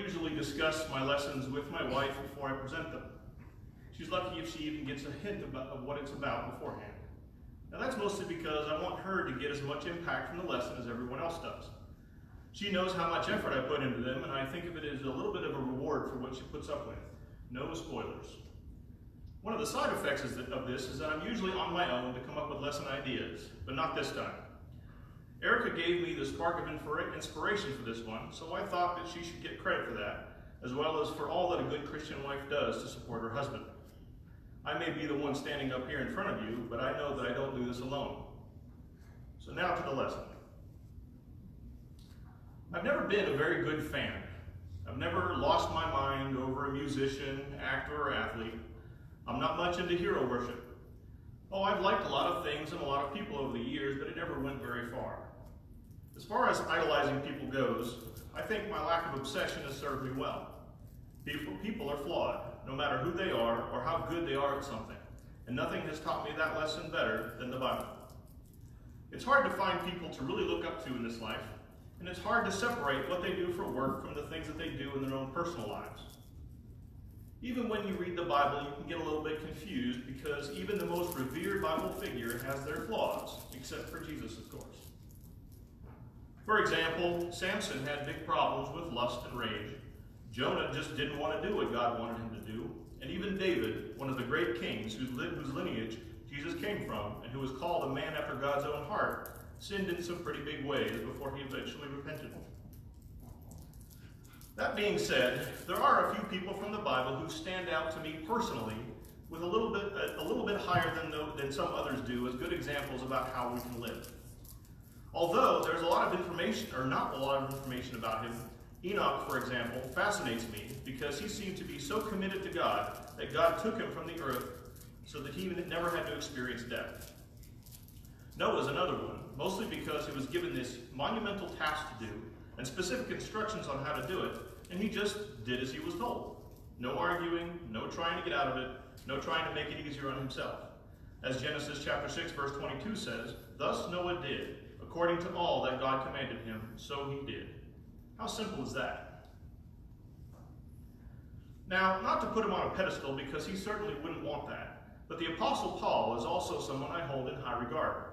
usually discuss my lessons with my wife before I present them. She's lucky if she even gets a hint of what it's about beforehand. Now that's mostly because I want her to get as much impact from the lesson as everyone else does. She knows how much effort I put into them, and I think of it as a little bit of a reward for what she puts up with. No spoilers. One of the side effects of this is that I'm usually on my own to come up with lesson ideas, but not this time. Erica gave me the spark of inspiration for this one, so I thought that she should get credit for that, as well as for all that a good Christian wife does to support her husband. I may be the one standing up here in front of you, but I know that I don't do this alone. So now to the lesson. I've never been a very good fan. I've never lost my mind over a musician, actor, or athlete. I'm not much into hero worship. Oh, I've liked a lot of things and a lot of people over the years, but it never went very far. As far as idolizing people goes, I think my lack of obsession has served me well. People are flawed, no matter who they are or how good they are at something, and nothing has taught me that lesson better than the Bible. It's hard to find people to really look up to in this life, and it's hard to separate what they do for work from the things that they do in their own personal lives. Even when you read the Bible, you can get a little bit confused because even the most revered Bible figure has their flaws, except for Jesus, of course. For example, Samson had big problems with lust and rage. Jonah just didn't want to do what God wanted him to do. And even David, one of the great kings whose lineage Jesus came from, and who was called a man after God's own heart, sinned in some pretty big ways before he eventually repented. That being said, there are a few people from the Bible who stand out to me personally with a little bit higher than some others do as good examples about how we can live. Although there's a lot of information, or not a lot of information about him, Enoch, for example, fascinates me because he seemed to be so committed to God that God took him from the earth so that he never had to experience death. Noah's another one, mostly because he was given this monumental task to do and specific instructions on how to do it, and he just did as he was told. No arguing, no trying to get out of it, no trying to make it easier on himself. As Genesis chapter 6, verse 22 says, "Thus Noah did, according to all that God commanded him, so he did." How simple is that? Now, not to put him on a pedestal, because he certainly wouldn't want that, but the Apostle Paul is also someone I hold in high regard.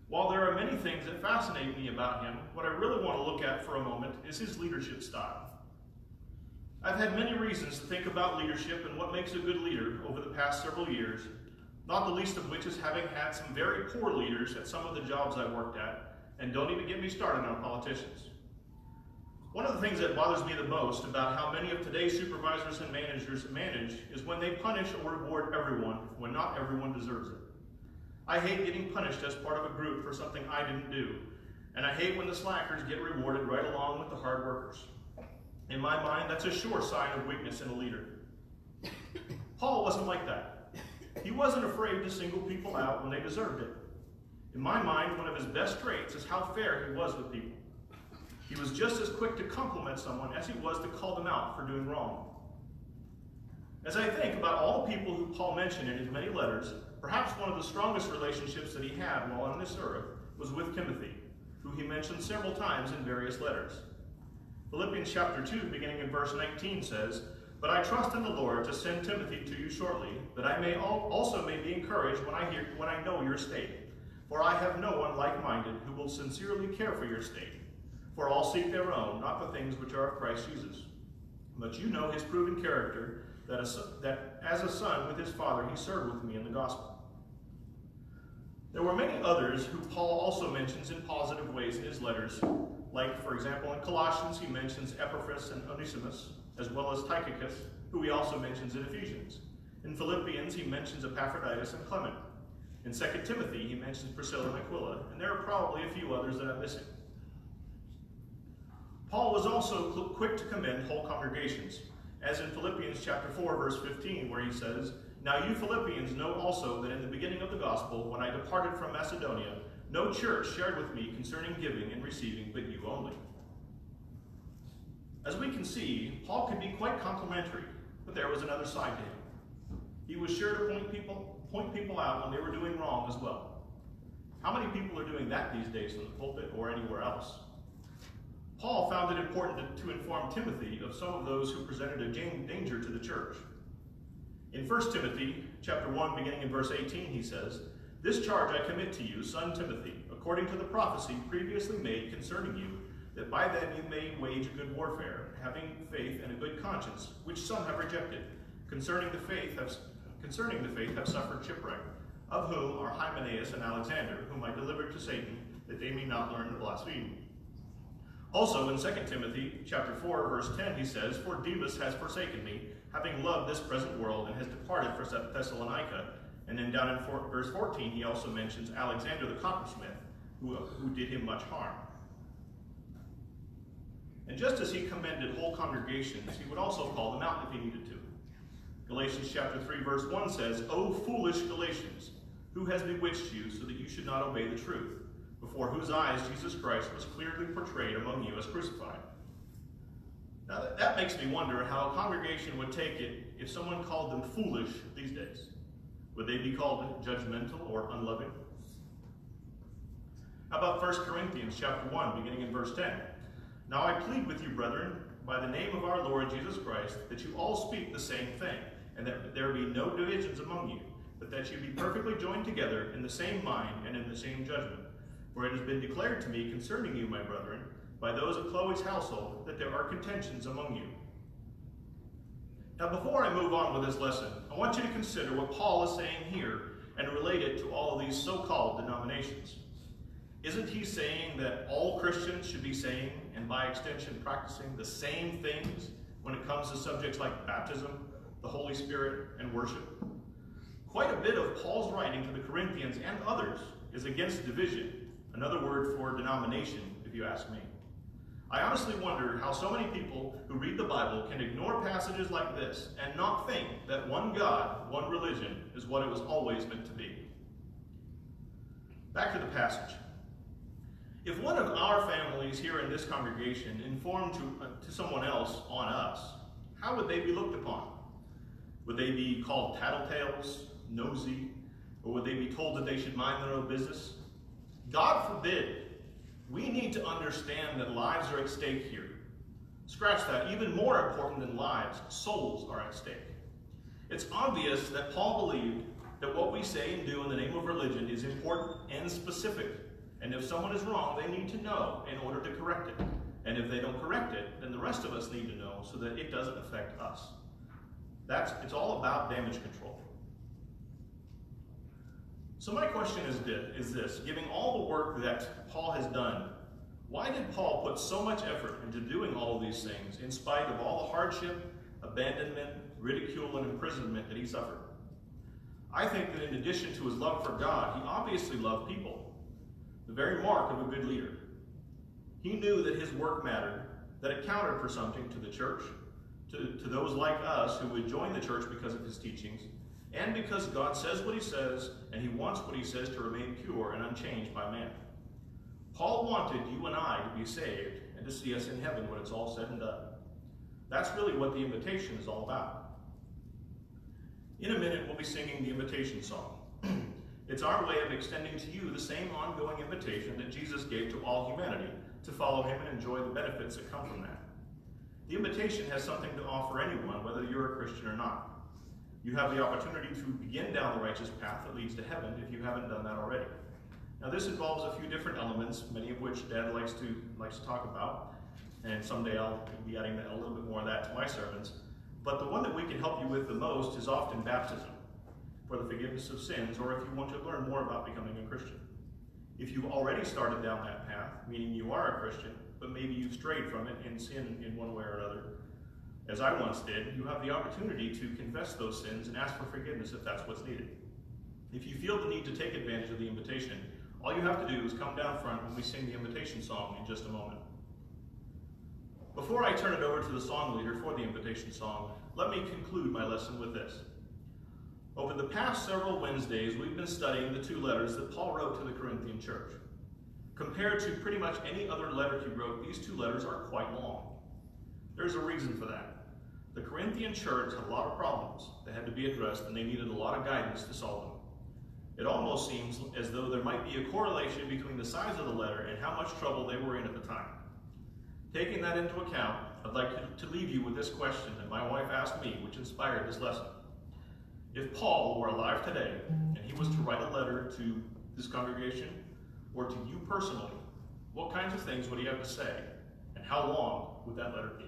While there are many things that fascinate me about him, what I really want to look at for a moment is his leadership style. I've had many reasons to think about leadership and what makes a good leader over the past several years, not the least of which is having had some very poor leaders at some of the jobs I've worked at, and don't even get me started on politicians. One of the things that bothers me the most about how many of today's supervisors and managers manage is when they punish or reward everyone when not everyone deserves it. I hate getting punished as part of a group for something I didn't do, and I hate when the slackers get rewarded right along with the hard workers. In my mind, that's a sure sign of weakness in a leader. Paul wasn't like that. He wasn't afraid to single people out when they deserved it. In my mind, one of his best traits is how fair he was with people. He was just as quick to compliment someone as he was to call them out for doing wrong. As I think about all the people who Paul mentioned in his many letters, perhaps one of the strongest relationships that he had while on this earth was with Timothy, who he mentioned several times in various letters. Philippians chapter 2, beginning in verse 19 says, "But I trust in the Lord to send Timothy to you shortly, that I may also be encouraged when I know your state. For I have no one like-minded who will sincerely care for your state. For all seek their own, not the things which are of Christ Jesus. But you know his proven character, that as a son with his father he served with me in the gospel." There were many others who Paul also mentions in positive ways in his letters. Like, for example, in Colossians he mentions Epaphras and Onesimus, as well as Tychicus, who he also mentions in Ephesians. In Philippians he mentions Epaphroditus and Clement. In 2 Timothy he mentions Priscilla and Aquila, and there are probably a few others that I'm missing. Paul was also quick to commend whole congregations, as in Philippians chapter 4, verse 15, where he says, "Now you Philippians know also that in the beginning of the gospel, when I departed from Macedonia, no church shared with me concerning giving and receiving, but you only." As we can see, Paul could be quite complimentary, but there was another side to him. He was sure to point people out when they were doing wrong as well. How many people are doing that these days in the pulpit or anywhere else? Paul found it important to inform Timothy of some of those who presented a danger to the church. In 1 Timothy chapter 1, beginning in verse 18, he says, "This charge I commit to you, son Timothy, according to the prophecy previously made concerning you, that by them you may wage a good warfare, having faith and a good conscience, which some have rejected. Concerning the faith have suffered shipwreck, of whom are Hymenaeus and Alexander, whom I delivered to Satan, that they may not learn to blaspheme." Also in 2 Timothy chapter 4, verse 10, he says, "For Demas has forsaken me, having loved this present world, and has departed for Thessalonica." And then down in verse 14, he also mentions Alexander the coppersmith, who did him much harm. And just as he commended whole congregations, he would also call them out if he needed to. Galatians chapter 3, verse 1 says, "O foolish Galatians, who has bewitched you so that you should not obey the truth, before whose eyes Jesus Christ was clearly portrayed among you as crucified." Now that makes me wonder how a congregation would take it if someone called them foolish these days. Would they be called judgmental or unloving? How about 1 Corinthians chapter 1, beginning in verse 10? "Now I plead with you, brethren, by the name of our Lord Jesus Christ, that you all speak the same thing, and that there be no divisions among you, but that you be perfectly joined together in the same mind and in the same judgment. For it has been declared to me concerning you, my brethren, by those of Chloe's household, that there are contentions among you." Now before I move on with this lesson, I want you to consider what Paul is saying here and relate it to all of these so-called denominations. Isn't he saying that all Christians should be saying, and by extension practicing, the same things when it comes to subjects like baptism, the Holy Spirit, and worship? Quite a bit of Paul's writing to the Corinthians and others is against division, another word for denomination, if you ask me. I honestly wonder how so many people who read the Bible can ignore passages like this and not think that one God, one religion is what it was always meant to be. Back to the passage. If one of our families here in this congregation informed to someone else on us, how would they be looked upon? Would they be called tattletales, nosy, or would they be told that they should mind their own business? God forbid. We need to understand that lives are at stake here. Scratch that, even more important than lives, souls are at stake. It's obvious that Paul believed that what we say and do in the name of religion is important and specific. And if someone is wrong, they need to know in order to correct it. And if they don't correct it, then the rest of us need to know so that it doesn't affect us. It's all about damage control. So my question is this: given all the work that Paul has done, why did Paul put so much effort into doing all of these things in spite of all the hardship, abandonment, ridicule, and imprisonment that he suffered? I think that in addition to his love for God, he obviously loved people, the very mark of a good leader. He knew that his work mattered, that it counted for something to the church, to those like us who would join the church because of his teachings, and because God says what he says, and he wants what he says to remain pure and unchanged by man. Paul wanted you and I to be saved and to see us in heaven when it's all said and done. That's really what the invitation is all about. In a minute, we'll be singing the invitation song. It's our way of extending to you the same ongoing invitation that Jesus gave to all humanity to follow him and enjoy the benefits that come from that. The invitation has something to offer anyone, whether you're a Christian or not. You have the opportunity to begin down the righteous path that leads to heaven if you haven't done that already. Now this involves a few different elements, many of which Dad likes to talk about, and someday I'll be adding a little bit more of that to my sermons. But the one that we can help you with the most is often baptism, for the forgiveness of sins, or if you want to learn more about becoming a Christian. If you've already started down that path, meaning you are a Christian, but maybe you've strayed from it in sin in one way or another, as I once did, you have the opportunity to confess those sins and ask for forgiveness if that's what's needed. If you feel the need to take advantage of the invitation, all you have to do is come down front when we sing the invitation song in just a moment. Before I turn it over to the song leader for the invitation song, let me conclude my lesson with this. Over the past several Wednesdays, we've been studying the two letters that Paul wrote to the Corinthian church. Compared to pretty much any other letter he wrote, these two letters are quite long. There's a reason for that. The Corinthian church had a lot of problems that had to be addressed, and they needed a lot of guidance to solve them. It almost seems as though there might be a correlation between the size of the letter and how much trouble they were in at the time. Taking that into account, I'd like to leave you with this question that my wife asked me, which inspired this lesson. If Paul were alive today, and he was to write a letter to this congregation, or to you personally, what kinds of things would he have to say, and how long would that letter be?